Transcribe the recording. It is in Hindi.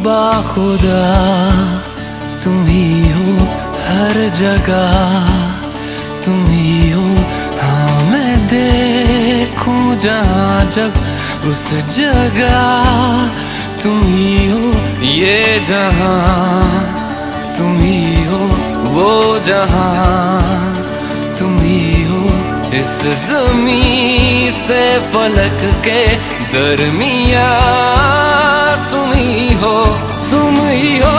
बाखुदा तुम ही हो हर जगह, तुम ही हो। हाँ मैं देखूं जहाँ जब उस जगह तुम ही हो। ये जहाँ तुम ही हो, वो जहाँ तुम ही हो। इस ज़मीं से फलक के दरमियाँ तुम ही हो, तुम ही हो।